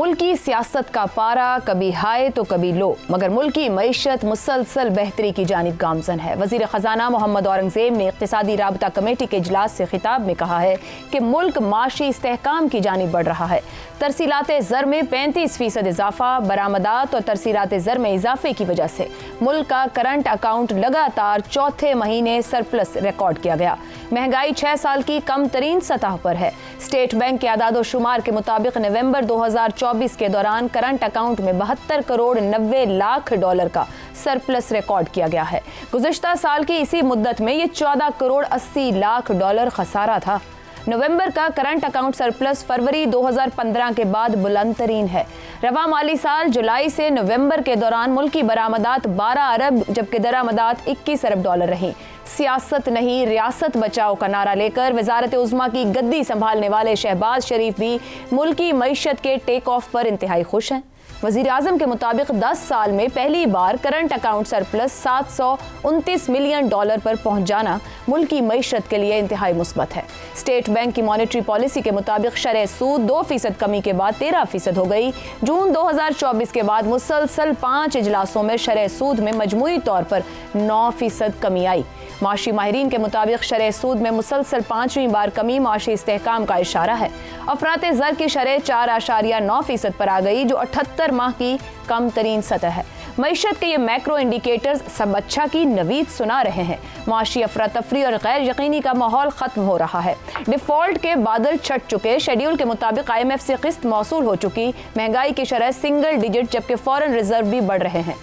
मुल्की सियासत का पारा कभी हाई तो कभी लो, मगर मुल्की मईशत मुसलसल बेहतरी की जानिब गामजन है। वजीर खजाना मोहम्मद औरंगजेब ने इक्तिसादी राबता कमेटी के इजलास से खिताब में कहा है कि मुल्क माशी इस्तेहकाम की जानिब बढ़ रहा है। तरसीलात ज़र में 35% इजाफा, बरामदात और तरसीलात ज़र में इजाफे की वजह से मुल्क का करंट अकाउंट लगातार चौथे महीने सरप्लस रिकॉर्ड किया गया। महंगाई 6 साल की कम तरीन सतह पर है। स्टेट बैंक के आदादो शुमार के मुताबिक नवंबर 2024 के दौरान करंट अकाउंट में 72 करोड़ 90 लाख डॉलर का सरप्लस रिकॉर्ड किया गया है। गुज़िश्ता साल की इसी मुद्दत में ये 14 करोड़ 80 लाख डॉलर खसारा था। नवंबर का करंट अकाउंट सरप्लस फरवरी 2015 के बाद बुलंद तरीन है। रवा माली साल जुलाई से नवंबर के दौरान मुल्की बरामदात 12 अरब जबकि दरामदात 21 अरब डॉलर रही। सियासत नहीं रियासत बचाओ का नारा लेकर वजारत उज़्मा की गद्दी संभालने वाले शहबाज शरीफ भी मुल्की मईशत के टेक ऑफ पर इंतहाई खुश हैं। वज़ीर आज़म के मुताबिक 10 साल में पहली बार current account surplus 729 million dollar पर पहुंच जाना मुल्की मईशत के लिए इंतहाई मुस्बत है। स्टेट बैंक की मॉनेटरी पॉलिसी के मुताबिक शरह सूद 2% कमी के बाद 13% हो गई। जून 2024 के बाद मुसलसल 5 इजलासों में शरह सूद में मजमूई तौर पर 9% कमी आई। माशी माहिरीन के मुताबिक शरह सूद में मुसलसल 5वीं बार कमी माशी इस्तेहकाम का इशारा है। अफरात ज़र की शरह 4.9% पर आ गई, जो 78 माह की कम तरीन सतह है। मईशत के ये मैक्रो इंडिकेटर्स सब अच्छा की नवीद सुना रहे हैं। माशी अफरा तफरी और गैर यकीनी का माहौल खत्म हो रहा है। डिफॉल्ट के बादल छट चुके। शेड्यूल के मुताबिक IMF से किस्त मौसूल हो चुकी। महंगाई की शरह सिंगल डिजिट जबकि फॉरेन रिजर्व भी बढ़ रहे हैं।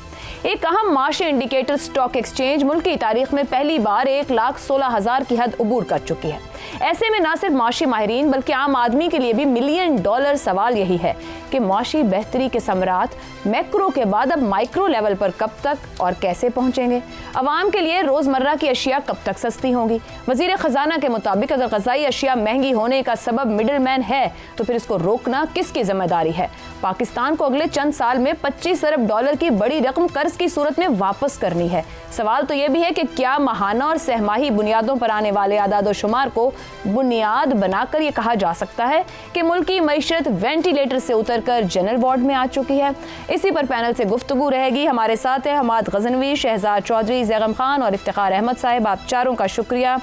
एक अहम माशी इंडिकेटर स्टॉक एक्सचेंज मुल्क की तारीख में पहली बार 1,16,000 की हद अबूर कर चुकी है। ऐसे में न सिर्फ माशी माहिरीन बल्कि आम आदमी के लिए भी मिलियन डॉलर सवाल यही है कि माशी बेहतरी के समरात मैक्रो के बाद अब माइक्रो लेवल पर कब तक और कैसे पहुंचेंगे। अवाम के लिए रोजमर्रा की अशिया कब तक सस्ती होंगी। वजीर खजाना के मुताबिक अगर ग़ज़ाई अशिया महंगी होने का सबब मिडिल मैन है तो फिर इसको रोकना किसकी जिम्मेदारी है। पाकिस्तान को अगले चंद साल में 25 अरब डॉलर की बड़ी रकम कर्ज की सूरत में वापस करनी है। सवाल तो यह भी है कि क्या माहाना और सहमाही बुनियादों पर आने वाले आदादो शुमार को बुनियाद बनाकर यह कहा जा सकता है कि मुल्क की मईशत वेंटिलेटर से उतरकर जनरल वार्ड में आ चुकी है। इसी पर पैनल से गुफ्तगू रहेगी। हमारे साथ है हमाद गजनवी, शहजाद चौधरी, ज़ैगम खान और इफ्तिखार अहमद साहिब। आप चारों का शुक्रिया।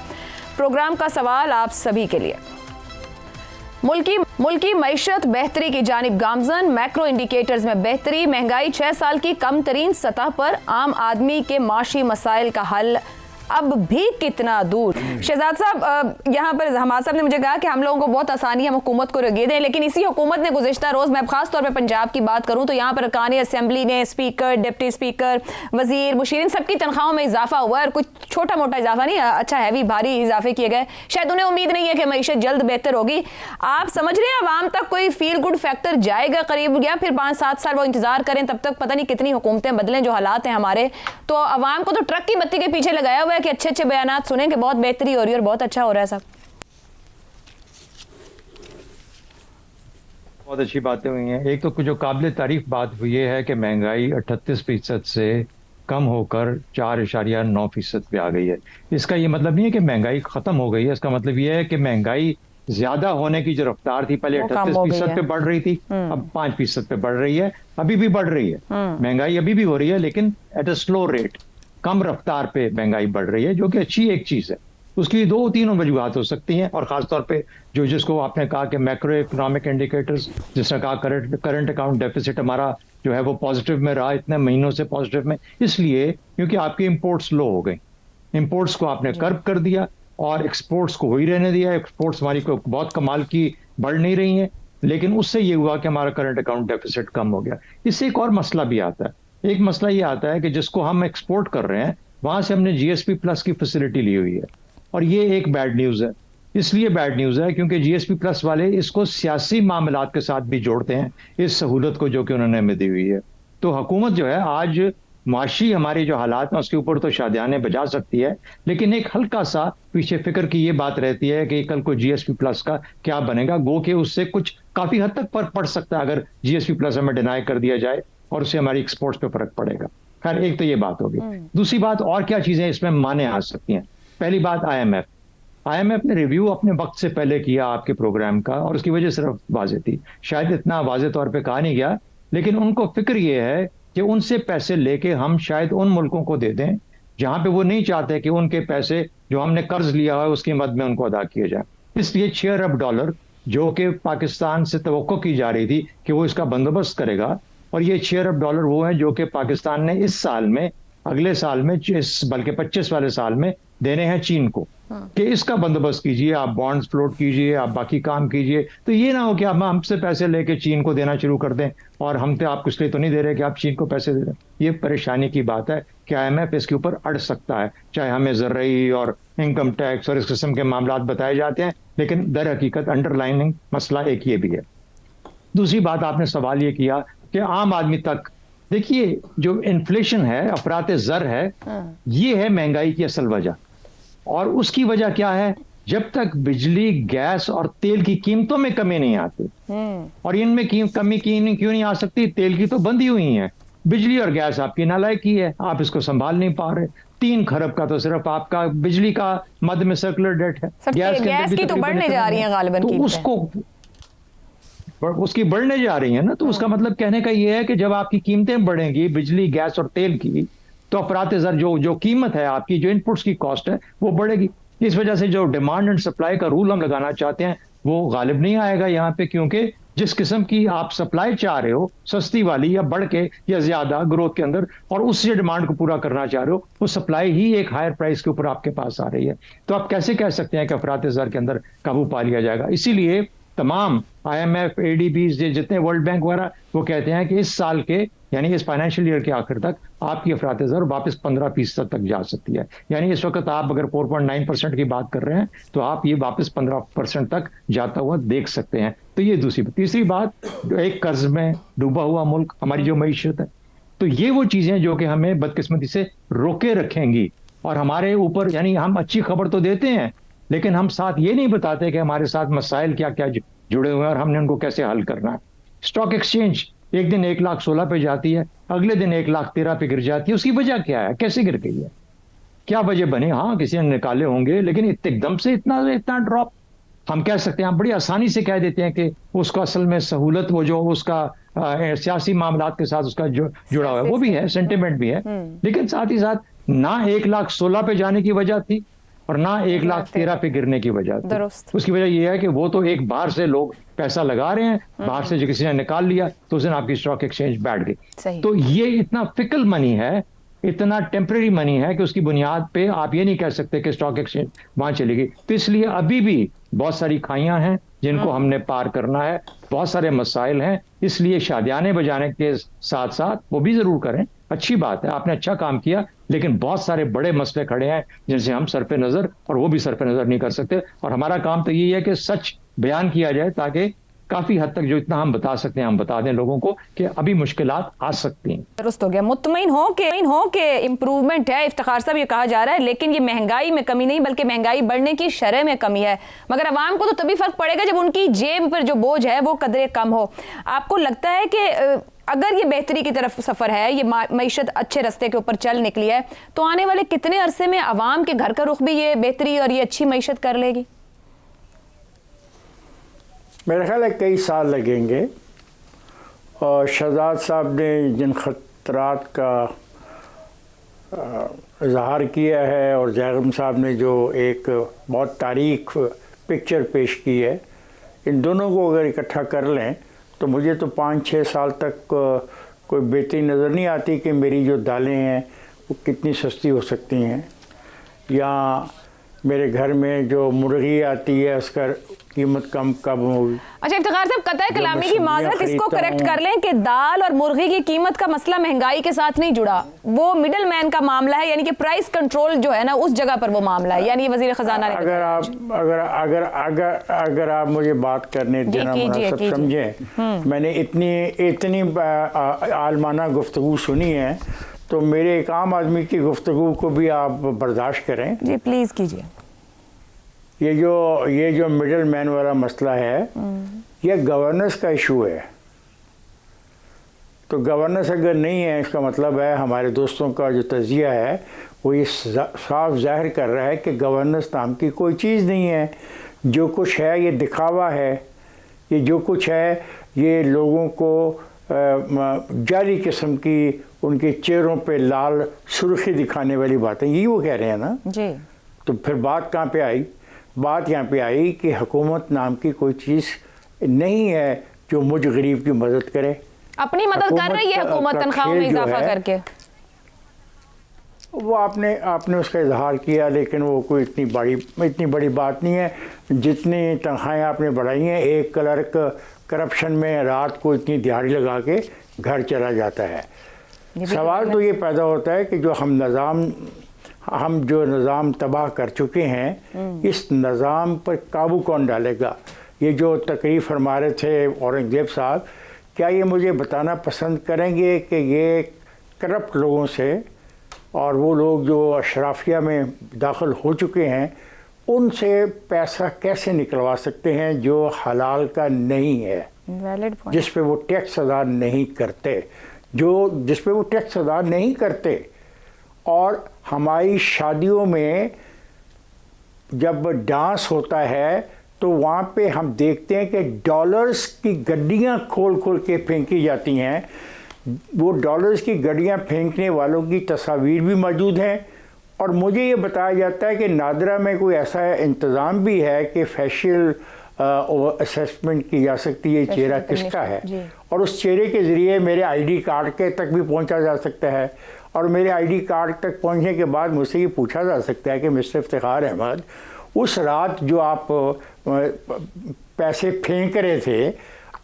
प्रोग्राम का सवाल आप सभी के लिए। मुल्की मईशत बेहतरी की जानिब गामजन, मैक्रो इंडिकेटर्स में बेहतरी, महंगाई 6 साल की कम तरीन सतह पर, आम आदमी के माशी मसाइल का हल अब भी कितना दूर। शहजाद साहब, यहाँ पर हमाद साहब ने मुझे कहा कि हम लोगों को बहुत आसानी है हम हुकूमत को रगे दें, लेकिन इसी हुकूमत ने गुज़िश्ता रोज़, मैं खास तौर पे पंजाब की बात करूँ तो यहाँ पर अरकान असेंबली ने स्पीकर, डिप्टी स्पीकर, वजीर, मुशीरीन सबकी तनख्वाहों में इजाफा हुआ है और कुछ छोटा मोटा इजाफा नहीं, अच्छा हैवी भारी इजाफे किए गए। शायद उन्हें उम्मीद नहीं है कि मईशत जल्द बेहतर होगी। आप समझ रहे हैं अवाम तक कोई फील गुड फैक्टर जाएगा करीब, या फिर 5-7 साल वो इंतजार करें, तब तक पता नहीं कितनी हुकूमतें बदलें। जो हालात हैं हमारे, तो अवाम को तो ट्रक की बत्ती के पीछे लगाया हुआ है कि अच्छे अच्छे बयानात सुने कि बहुत बेहतरी हो रही है और बहुत अच्छा हो रहा है। सब बहुत अच्छी बातें हुई हैं। एक तो जो काबिल तारीफ बात हुई है कि महंगाई 38% से कम होकर 4.9% पे आ गई है। इसका ये मतलब नहीं है कि महंगाई खत्म हो गई है। इसका मतलब ये है कि महंगाई ज्यादा होने की जो रफ्तार थी, पहले 38% पे बढ़ रही थी, अब 5% पे बढ़ रही है। अभी भी बढ़ रही है महंगाई, अभी भी हो रही है, लेकिन एट अ स्लो रेट, कम रफ्तार पे महंगाई बढ़ रही है, जो कि अच्छी एक चीज है। उसकी 2-3 वजूहत हो सकती हैं, और खासतौर पे जिसको आपने कहा कि मैक्रो इकोनॉमिक इंडिकेटर्स, जिसने कहा करंट अकाउंट डेफिसिट हमारा जो है वो पॉजिटिव में रहा इतने महीनों से, पॉजिटिव में इसलिए क्योंकि आपकी इंपोर्ट्स लो हो गई। इंपोर्ट्स को आपने कर्ब कर दिया और एक्सपोर्ट्स को ही रहने दिया। एक्सपोर्ट्स हमारी को बहुत कमाल की बढ़ नहीं रही हैं, लेकिन उससे ये हुआ कि हमारा करंट अकाउंट डेफिसिट कम हो गया। इससे एक और मसला भी आता है। एक मसला ये आता है कि जिसको हम एक्सपोर्ट कर रहे हैं वहां से हमने GSP प्लस की फैसिलिटी ली हुई है, और ये एक बैड न्यूज है। इसलिए बैड न्यूज है क्योंकि GSP प्लस वाले इसको सियासी मामलात के साथ भी जोड़ते हैं, इस सहूलत को जो कि उन्होंने हमें दी हुई है। तो हुकूमत जो है आज माशी हमारे जो हालात हैं उसके ऊपर तो शादियाने बजा सकती है, लेकिन एक हल्का सा पीछे फिक्र की ये बात रहती है कि कल को GSP प्लस का क्या बनेगा। गो के उससे कुछ काफी हद तक फर्क पड़ सकता है अगर GSP प्लस हमें डिनाई कर दिया जाए, और उससे हमारी एक्सपोर्ट्स पे फर्क पड़ेगा। खैर, एक तो ये बात होगी। दूसरी बात, और क्या चीजें इसमें माने आ सकती हैं। पहली बात, आईएमएफ ने रिव्यू अपने वक्त से पहले किया आपके प्रोग्राम का, और उसकी वजह सिर्फ वाजे थी, शायद इतना वाजे तौर पे कहा नहीं गया, लेकिन उनको फिक्र ये है कि उनसे पैसे लेके हम शायद उन मुल्कों को दे दें जहां पे वो नहीं चाहते कि उनके पैसे जो हमने कर्ज लिया है उसकी मद में उनको अदा किए जाए। इसलिए $6 अरब जो कि पाकिस्तान से तवक्को की जा रही थी कि वो इसका बंदोबस्त करेगा, और ये $6 अरब वो हैं जो कि पाकिस्तान ने इस साल में, अगले साल में, बल्कि 25 वाले साल में देने हैं चीन को, कि इसका बंदोबस्त कीजिए, आप बॉन्ड्स फ्लोट कीजिए, आप बाकी काम कीजिए। तो ये ना हो कि आप हमसे पैसे लेके चीन को देना शुरू कर दें और हम तो आपको इसलिए तो नहीं दे रहे कि आप चीन को पैसे दे रहे हैं। ये परेशानी की बात है कि आईएमएफ इसके ऊपर अड़ सकता है, चाहे हमें ज़रई और इनकम टैक्स और इस किस्म के मामला बताए जाते हैं, लेकिन दर हकीकत अंडरलाइनिंग मसला एक ये भी है। दूसरी बात, आपने सवाल ये किया कि आम आदमी तक, देखिए जो इन्फ्लेशन है, अफरात ज़र है, ये है महंगाई की असल वजह। और उसकी वजह क्या है? जब तक बिजली, गैस और तेल की कीमतों में कमी नहीं आती, और इनमें कमी क्यों नहीं आ सकती? तेल की तो बंदी हुई है, बिजली और गैस आपकी नालायकी है, आप इसको संभाल नहीं पा रहे। 3 खरब का तो सिर्फ आपका बिजली का मद में सर्कुलर डेट है, गैस की तो बढ़ने जा रही है गालिबन, तो उसकी बढ़ने जा रही है ना, तो उसका मतलब कहने का ये है कि जब आपकी कीमतें बढ़ेंगी बिजली, गैस और तेल की, तो अफरात ज़र जो कीमत है आपकी, जो इनपुट्स की कॉस्ट है, वो बढ़ेगी। इस वजह से जो डिमांड एंड सप्लाई का रूल हम लगाना चाहते हैं वो गालिब नहीं आएगा यहाँ पे, क्योंकि जिस किस्म की आप सप्लाई चाह रहे हो, सस्ती वाली या बढ़ के या ज्यादा ग्रोथ के अंदर, और उससे डिमांड को पूरा करना चाह रहे हो, वो सप्लाई ही एक हायर प्राइस के ऊपर आपके पास आ रही है। तो आप कैसे कह सकते हैं कि अफरात ज़र के अंदर काबू पा लिया जाएगा? इसीलिए तमाम आईएमएफ, एडीबीज, जितने वर्ल्ड बैंक वगैरह, वो कहते हैं कि इस साल के, यानी इस फाइनेंशियल ईयर के आखिर तक आपकी अफरात ज़र वापस 15% तक जा सकती है। यानी इस वक्त आप अगर 4.9% की बात कर रहे हैं, तो आप ये वापस 15% तक जाता हुआ देख सकते हैं। तो ये दूसरी बात। तीसरी बात, एक कर्ज में डूबा हुआ मुल्क, हमारी जो मईशत है, तो ये वो चीजें जो कि हमें बदकिस्मती से रोके रखेंगी, और हमारे ऊपर, यानी हम अच्छी खबर तो देते हैं, लेकिन हम साथ ये नहीं बताते कि हमारे साथ मसाइल क्या क्या जुड़े हुए हैं और हमने उनको कैसे हल करना है। स्टॉक एक्सचेंज एक दिन 1,16,000 पे जाती है, अगले दिन 1,13,000 पे गिर जाती है। उसकी वजह क्या है? कैसे गिर गई है? क्या वजह बनी? हाँ, किसी ने निकाले होंगे, लेकिन एकदम से इतना ड्रॉप हम कह सकते हैं, हम बड़ी आसानी से कह देते हैं कि उसको असल में सहूलत, वो जो उसका सियासी मामलात के साथ उसका जुड़ा हुआ है, वो भी है, सेंटिमेंट भी है, लेकिन साथ ही साथ ना 1,16,000 पे जाने की वजह थी और ना 1,13,000 पे गिरने की वजह थी। उसकी वजह यह है कि वो तो एक बाहर से लोग पैसा लगा रहे हैं, बाहर से जो किसी ने निकाल लिया तो उस दिन आपकी स्टॉक एक्सचेंज बैठ गई। तो ये इतना फिकल मनी है, इतना टेम्परेरी मनी है कि उसकी बुनियाद पे आप ये नहीं कह सकते कि स्टॉक एक्सचेंज वहां चली गई। तो इसलिए अभी भी बहुत सारी खाइयां हैं जिनको हमने पार करना है, बहुत सारे मसाइल हैं, इसलिए शादियाने बजाने के साथ साथ वो भी जरूर करें। अच्छी बात है, आपने अच्छा काम किया, लेकिन बहुत सारे बड़े मसले खड़े हैं जिनसे हम सर पे नजर, और वो भी सर पे नजर नहीं कर सकते। और हमारा काम तो यही है कि सच बयान किया जाए, ताकि काफी हद तक जो इतना हम बता सकते हैं हम बता दें लोगों को कि अभी मुश्किलात आ सकती हैं। दुरुस्त हो गया। मुतमईन हो के इम्प्रूवमेंट है, इफ्तिखार साहब ये कहा जा रहा है, लेकिन ये महंगाई में कमी नहीं बल्कि महंगाई बढ़ने की शरह में कमी है। मगर अवाम को तो तभी फर्क पड़ेगा जब उनकी जेब पर जो बोझ है वो कदरे कम हो। आपको लगता है कि अगर ये बेहतरी की तरफ सफर है, ये मईशत अच्छे रास्ते के ऊपर चल निकली है, तो आने वाले कितने अरसे में अवाम के घर का रुख भी ये बेहतरी और ये अच्छी मईशत कर लेगी? मेरा ख्याल है कई साल लगेंगे। और शहजाद साहब ने जिन ख़तरात का इजहार किया है और जैगम साहब ने जो एक बहुत तारीख पिक्चर पेश की है, इन दोनों को अगर इकट्ठा कर लें तो मुझे तो 5-6 साल तक कोई बेहतरी नज़र नहीं आती कि मेरी जो दालें हैं वो कितनी सस्ती हो सकती हैं, या मेरे घर में जो मुर्गी आती है उसका कीमत कब होगी। अच्छा इफ्तिखार साहब, कतई कलामी की माजरत, इसको करेक्ट कर लें कि दाल और मुर्गी की कीमत का मसला महंगाई के साथ नहीं जुड़ा, वो मिडल मैन का मामला है, यानी कि प्राइस कंट्रोल जो है ना उस जगह पर वो मामला है, यानी वजीर खजाना ने अगर आप मुझे बात करने देना मुनासिब समझें, मैंने इतनी आलमाना गुफ्तगू सुनी है, तो मेरे एक आम आदमी की गुफ्तगू को भी आप बर्दाश्त करें। जी प्लीज कीजिए। ये जो मिडिल मैन वाला मसला है, ये गवर्नेंस का इशू है। तो गवर्नेंस अगर नहीं है, इसका मतलब है हमारे दोस्तों का जो तजिया है वो ये साफ जाहिर कर रहा है कि गवर्नेंस नाम की कोई चीज़ नहीं है। जो कुछ है ये दिखावा है, ये जो कुछ है ये लोगों को जाली किस्म की उनके चेहरों पे लाल सुर्खी दिखाने वाली बातें, यही वो कह रहे हैं ना जी। तो फिर बात कहाँ पे आई? बात यहाँ पे आई कि हुकूमत नाम की कोई चीज़ नहीं है जो मुझ गरीब की मदद करे। अपनी मदद कर रही है हुकूमत तनख्वाहों में इजाफा करके। वो आपने उसका इजहार किया, लेकिन वो कोई इतनी बड़ी बात नहीं है। जितनी तनख्वाहें आपने बढ़ाई हैं, एक क्लर्क करप्शन में रात को इतनी दिहाड़ी लगा के घर चला जाता है। सवाल तो ये पैदा होता है कि हम जो निज़ाम तबाह कर चुके हैं, इस निज़ाम पर काबू कौन डालेगा? ये जो तकरीर फरमा रहे थे औरंगज़ेब साहब, क्या ये मुझे बताना पसंद करेंगे कि ये करप्ट लोगों से और वो लोग जो अशराफिया में दाखिल हो चुके हैं उनसे पैसा कैसे निकलवा सकते हैं जो हलाल का नहीं है, जिस पे वो टैक्स अदा नहीं करते, जिस पे वो टैक्स अदा नहीं करते। और हमारी शादियों में जब डांस होता है तो वहाँ पे हम देखते हैं कि डॉलर्स की गड्डियाँ खोल खोल के फेंकी जाती हैं। वो डॉलर्स की गड्डियाँ फेंकने वालों की तस्वीर भी मौजूद हैं। और मुझे ये बताया जाता है कि नादरा में कोई ऐसा इंतज़ाम भी है कि फेशियल असेसमेंट की जा सकती है चेहरा किसका है, और उस चेहरे के ज़रिए मेरे आईडी कार्ड के तक भी पहुंचा जा सकता है। और मेरे आईडी कार्ड तक पहुंचने के बाद मुझसे ये पूछा जा सकता है कि मिस्टर इफ्तिखार अहमद, उस रात जो आप पैसे फेंक रहे थे,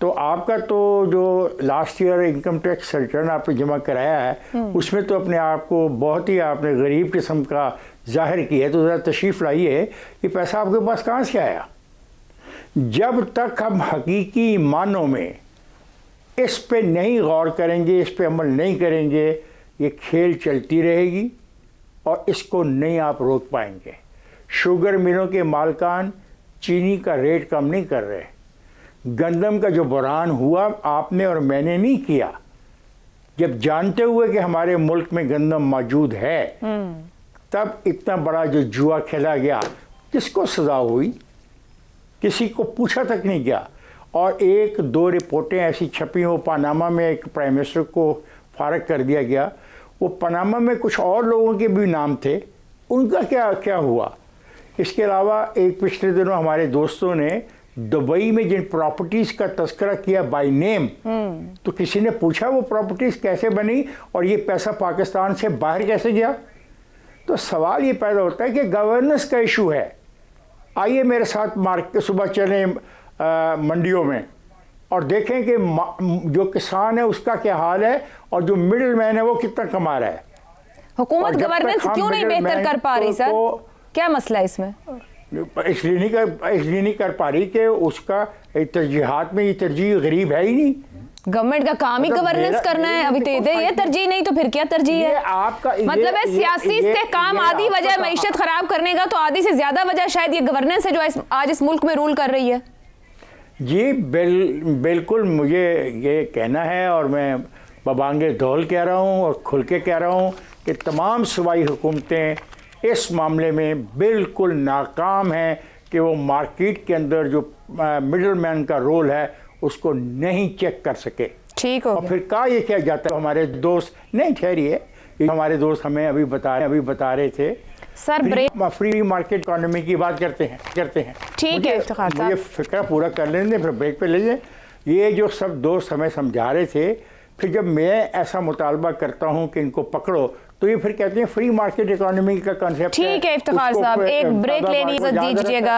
तो आपका तो जो last year income tax return आपने जमा कराया है उसमें तो अपने आप को बहुत ही आपने गरीब किस्म का जाहिर किया है। तो ज़रा तशरीफ़ लाइए, ये पैसा आपके पास कहाँ से आया? जब तक हम हकीकी मानों में इस पे नहीं गौर करेंगे, इस पे अमल नहीं करेंगे, ये खेल चलती रहेगी और इसको नहीं आप रोक पाएंगे। शुगर मिलों के मालकान चीनी का रेट कम नहीं कर रहे। गंदम का जो बहरान हुआ आपने और मैंने नहीं किया, जब जानते हुए कि हमारे मुल्क में गंदम मौजूद है, तब इतना बड़ा जो जुआ खेला गया, किसको सजा हुई? किसी को पूछा तक नहीं गया। और एक दो रिपोर्टें ऐसी छपी, वो पनामा में एक प्राइम मिनिस्टर को फारग कर दिया गया। वो पनामा में कुछ और लोगों के भी नाम थे, उनका क्या हुआ? इसके अलावा एक पिछले दिनों हमारे दोस्तों ने दुबई में जिन प्रॉपर्टीज़ का तस्करा किया बाय नेम, तो किसी ने पूछा वो प्रॉपर्टीज़ कैसे बनी और ये पैसा पाकिस्तान से बाहर कैसे गया? तो सवाल ये पैदा होता है कि गवर्नेंस का इशू है। आइए मेरे साथ मार्केट सुबह चलें मंडियों में और देखें कि जो किसान है उसका क्या हाल है और जो मिडिल मैन है वो कितना कमा रहा है। हुकूमत गवर्नेंस क्यों नहीं बेहतर कर पा रही सर? क्या मसला है इसमें? इसलिए नहीं कर पा रही कि उसका तरजीहात में ये तरजीह गरीब है ही नहीं। गवर्नमेंट का काम ही गवर्नेंस करना है, अभी तो ये तरजीह नहीं तो फिर क्या तरजीह है? आपका मतलब है सियासी इस्तेहकाम आधी वजह मईशत खराब करने का, तो आधी से ज्यादा वजह शायद ये गवर्नेंस है जो आज इस मुल्क में रूल कर रही है। जी बिल्कुल मुझे ये कहना है और मैं बबांगे दौल कह रहा हूँ और खुल के कह रहा हूँ कि तमाम सूबाई हुकूमतें इस मामले में बिल्कुल नाकाम हैं कि वो मार्केट के अंदर जो मिडल मैन का रोल है उसको नहीं चेक कर सके। ठीक हो और फिर कहा ये क्या जाता है, हमारे दोस्त नहीं ठहरिए, हमारे दोस्त हमें अभी बता रहे थे सर फ्री मार्केट इकोनॉमी की बात करते हैं। ठीक है इफ्तिखार साहब, मुझे फिक्र पूरा कर लेने फिर ब्रेक पे ले जाए। ये जो सब दोस्त हमें समझा रहे थे, फिर जब मैं ऐसा मुतालबा करता हूँ कि इनको पकड़ो तो ये फिर कहते हैं फ्री मार्केट इकोनॉमी का कॉन्सेप्ट है। ठीक है इफ्तिखार साहब, एक ब्रेक लेनी दीजिएगा।